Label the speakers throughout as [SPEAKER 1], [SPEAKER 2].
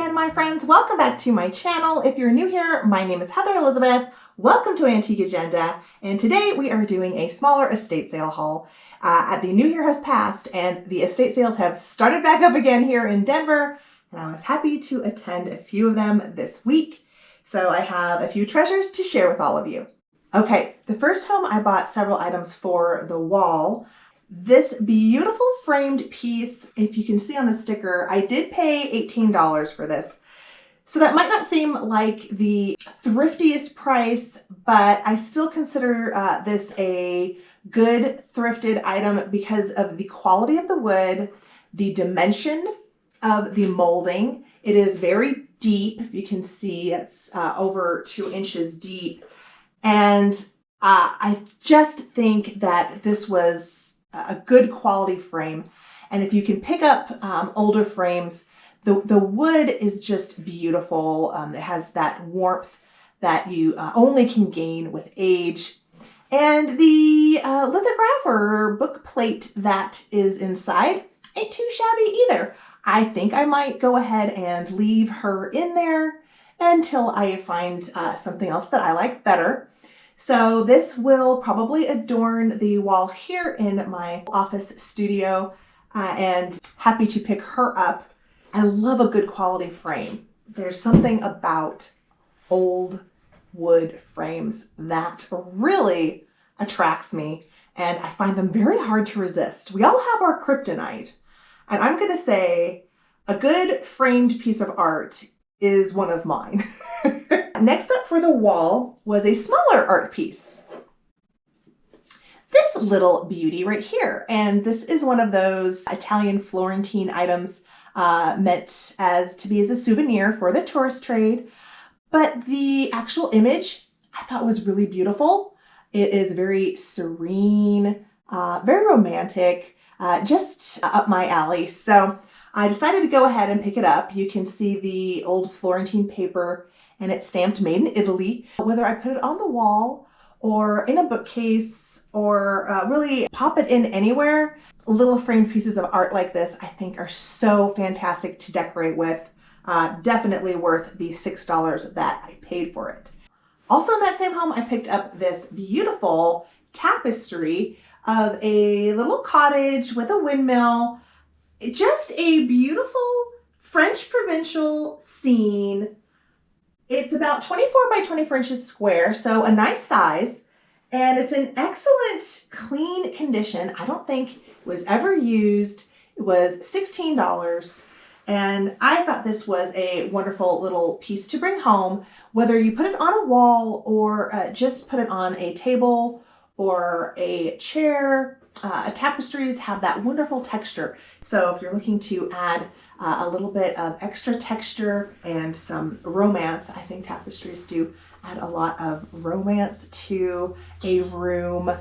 [SPEAKER 1] again, my friends. Welcome back to my channel. If you're new here, my name is Heather Elizabeth. Welcome to Antique Agenda. And today we are doing a smaller estate sale haul. The new year has passed and the estate sales have started back up again here in Denver. And I was happy to attend a few of them this week. So I have a few treasures to share with all of you. Okay, the first home I bought several items for the wall. This beautiful framed piece, if you can see on the sticker, I did pay $18 for this. So that might not seem like the thriftiest price, but I still consider this a good thrifted item because of the quality of the wood, the dimension of the molding. It is very deep. If you can see, it's over 2 inches deep. And I just think that this was a good quality frame. And if you can pick up older frames, the wood is just beautiful. It has that warmth that you only can gain with age. And the lithograph or book plate that is inside ain't too shabby either. I think I might go ahead and leave her in there until I find something else that I like better. So this will probably adorn the wall here in my office studio, and happy to pick her up. I love a good quality frame. There's something about old wood frames that really attracts me, and I find them very hard to resist. We all have our kryptonite, and I'm going to say a good framed piece of art is one of mine. Next up for the wall was a smaller art piece. This little beauty right here. And this is one of those Italian Florentine items meant to be as a souvenir for the tourist trade. But the actual image I thought was really beautiful. It is very serene, very romantic, just up my alley. So I decided to go ahead and pick it up. You can see the old Florentine paper and it's stamped made in Italy. Whether I put it on the wall or in a bookcase or really pop it in anywhere, little framed pieces of art like this I think are so fantastic to decorate with. Definitely worth the $6 that I paid for it. Also in that same home, I picked up this beautiful tapestry of a little cottage with a windmill. Just a beautiful French provincial scene. It's about 24 by 24 inches square, so a nice size, and it's in excellent clean condition. I don't think it was ever used. It was $16, and I thought this was a wonderful little piece to bring home, whether you put it on a wall or just put it on a table or a chair. Tapestries have that wonderful texture, so if you're looking to add a little bit of extra texture and some romance, I think tapestries do add a lot of romance to a room.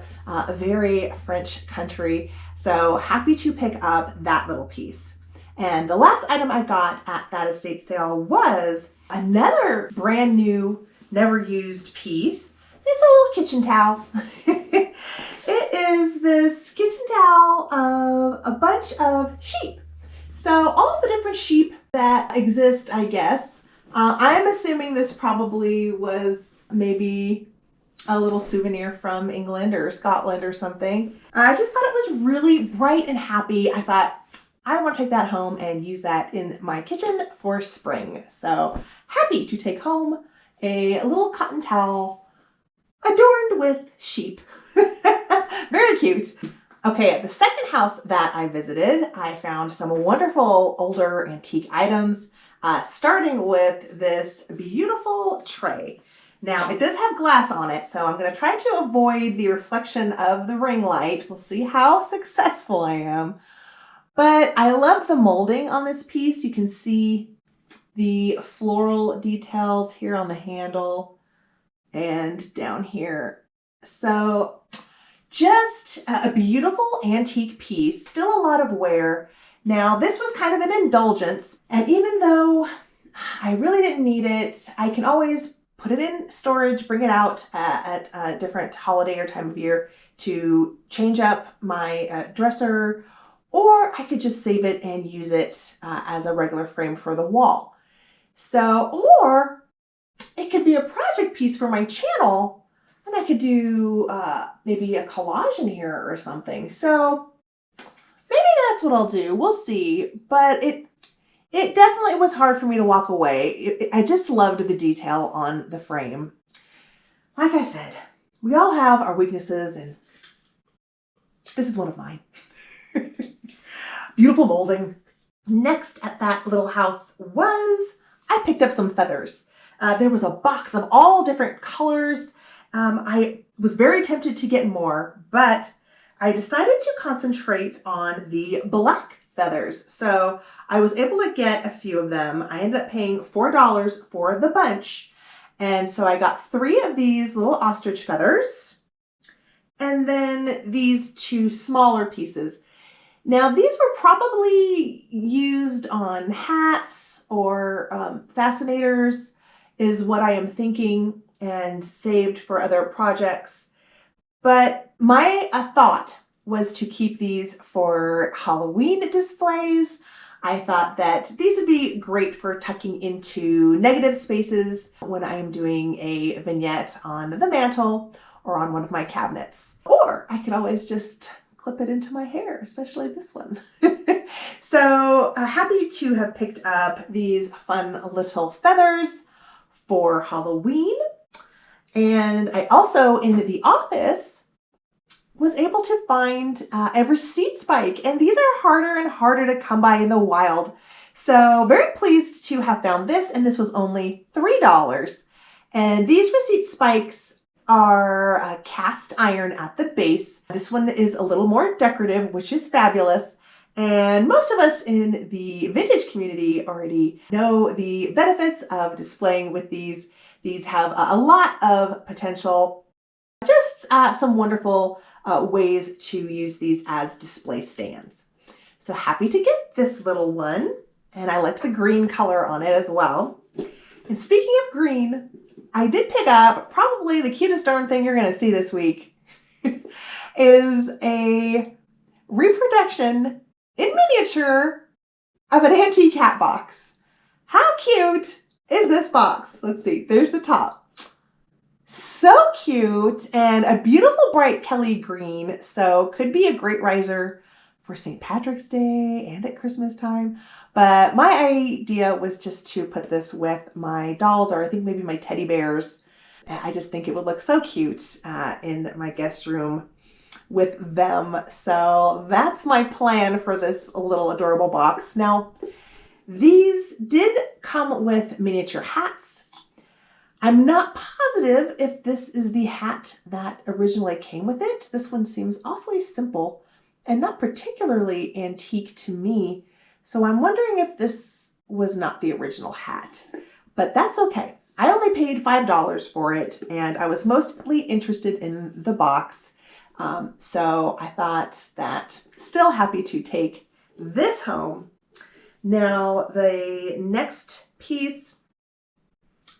[SPEAKER 1] Very French country, so happy to pick up that little piece. And the last item I got at that estate sale was another brand new, never used piece. It's a little kitchen towel. It is this kitchen towel of a bunch of sheep. So all the different sheep that exist, I guess. I'm assuming this probably was maybe a little souvenir from England or Scotland or something. I just thought it was really bright and happy. I thought, I want to take that home and use that in my kitchen for spring. So happy to take home a little cotton towel adorned with sheep. Very cute. Okay, at the second house that I visited, I found some wonderful older antique items, starting with this beautiful tray. Now, it does have glass on it, so I'm going to try to avoid the reflection of the ring light. We'll see how successful I am. But I love the molding on this piece. You can see the floral details here on the handle and down here. So just a beautiful antique piece, still a lot of wear. Now, this was kind of an indulgence, and even though I really didn't need it, I can always put it in storage, bring it out at a different holiday or time of year to change up my dresser, or I could just save it and use it as a regular frame for the wall. So, or it could be a project piece for my channel, and I could do maybe a collage in here or something. So maybe that's what I'll do. We'll see. But it definitely was hard for me to walk away. I just loved the detail on the frame. Like I said, we all have our weaknesses, and this is one of mine. Beautiful molding. Next at that little house was, I picked up some feathers. There was a box of all different colors. I was very tempted to get more, but I decided to concentrate on the black feathers. So I was able to get a few of them. I ended up paying $4 for the bunch. And so I got 3 of these little ostrich feathers, and then these 2 smaller pieces. Now, these were probably used on hats or fascinators, is what I am thinking, and saved for other projects. But my thought was to keep these for Halloween displays. I thought that these would be great for tucking into negative spaces when I'm doing a vignette on the mantle or on one of my cabinets. Or I could always just clip it into my hair, especially this one. So happy to have picked up these fun little feathers for Halloween. And I also, in the office, was able to find a receipt spike, and these are harder and harder to come by in the wild. So very pleased to have found this, and this was only $3. And these receipt spikes are cast iron at the base. This one is a little more decorative, which is fabulous. And most of us in the vintage community already know the benefits of displaying with these. These have a lot of potential. Just some wonderful ways to use these as display stands. So happy to get this little one, and I like the green color on it as well. And speaking of green, I did pick up probably the cutest darn thing you're going to see this week is a reproduction in miniature of an antique cat box. How cute is this box? Let's see, there's the top. So cute, and a beautiful bright Kelly green, so could be a great riser for St. Patrick's Day and at Christmas time. But my idea was just to put this with my dolls, or I think maybe my teddy bears. I just think it would look so cute in my guest room with them. So that's my plan for this little adorable box. Now, these did come with miniature hats. I'm not positive if this is the hat that originally came with it. This one seems awfully simple and not particularly antique to me. So I'm wondering if this was not the original hat, but that's okay. I only paid $5 for it, and I was mostly interested in the box. So I thought that still happy to take this home. Now, the next piece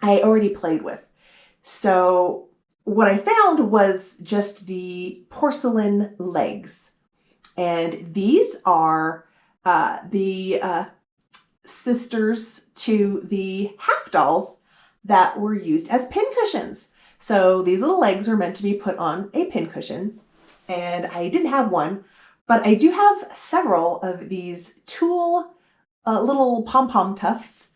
[SPEAKER 1] I already played with. So what I found was just the porcelain legs. And these are the sisters to the half dolls that were used as pincushions. So these little legs are meant to be put on a pincushion. And I didn't have one, but I do have several of these tulle little pom-pom tufts.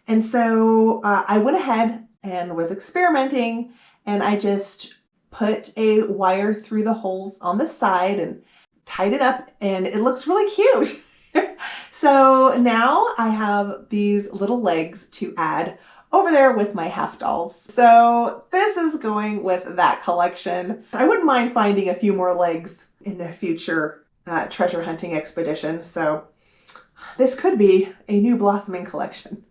[SPEAKER 1] And so I went ahead and was experimenting, and I just put a wire through the holes on the side and tied it up, and it looks really cute. So now I have these little legs to add over there with my half dolls. So this is going with that collection. I wouldn't mind finding a few more legs in a future treasure hunting expedition. So this could be a new blossoming collection.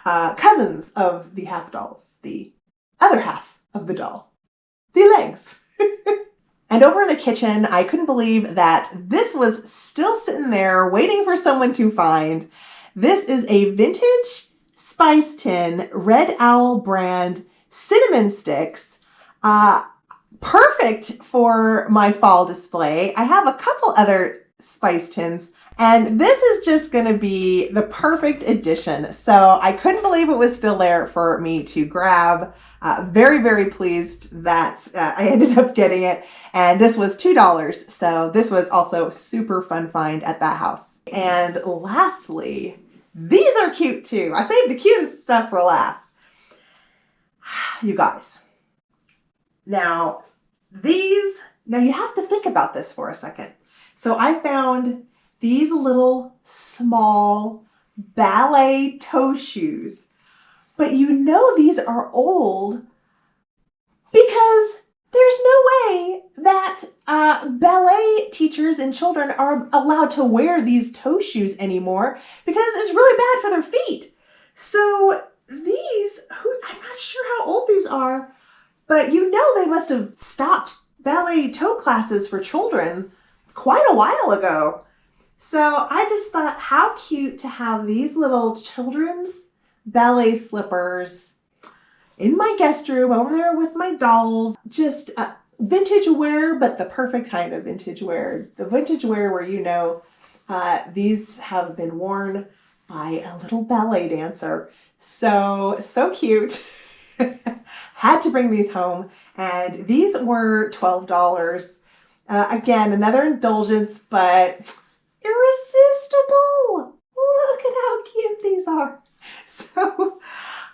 [SPEAKER 1] Cousins of the half dolls, the other half of the doll, the legs. And over in the kitchen, I couldn't believe that this was still sitting there waiting for someone to find. This is a vintage Spice Tin Red Owl brand cinnamon sticks. Perfect for my fall display. I have a couple other spice tins. And this is just going to be the perfect addition. So I couldn't believe it was still there for me to grab. Very, very pleased that I ended up getting it. And this was $2. So this was also super fun find at that house. And lastly, these are cute too. I saved the cutest stuff for last. You guys. Now you have to think about this for a second. So I found these little small ballet toe shoes, but you know these are old because there's no way that ballet teachers and children are allowed to wear these toe shoes anymore because it's really bad for their feet. So these, I'm not sure how old these are, but you know they must have stopped ballet toe classes for children quite a while ago. So I just thought how cute to have these little children's ballet slippers in my guest room over there with my dolls. Just vintage wear, but the perfect kind of vintage wear. The vintage wear where you know these have been worn by a little ballet dancer. So cute. Had to bring these home, and these were $12. Again, another indulgence, but irresistible. Look at how cute these are. So, okay,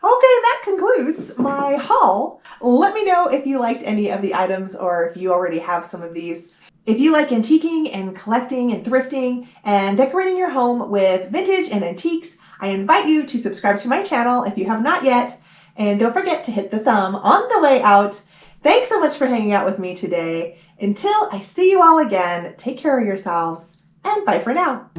[SPEAKER 1] that concludes my haul. Let me know if you liked any of the items or if you already have some of these. If you like antiquing and collecting and thrifting and decorating your home with vintage and antiques, I invite you to subscribe to my channel if you have not yet. And don't forget to hit the thumb on the way out. Thanks so much for hanging out with me today. Until I see you all again, take care of yourselves, and bye for now.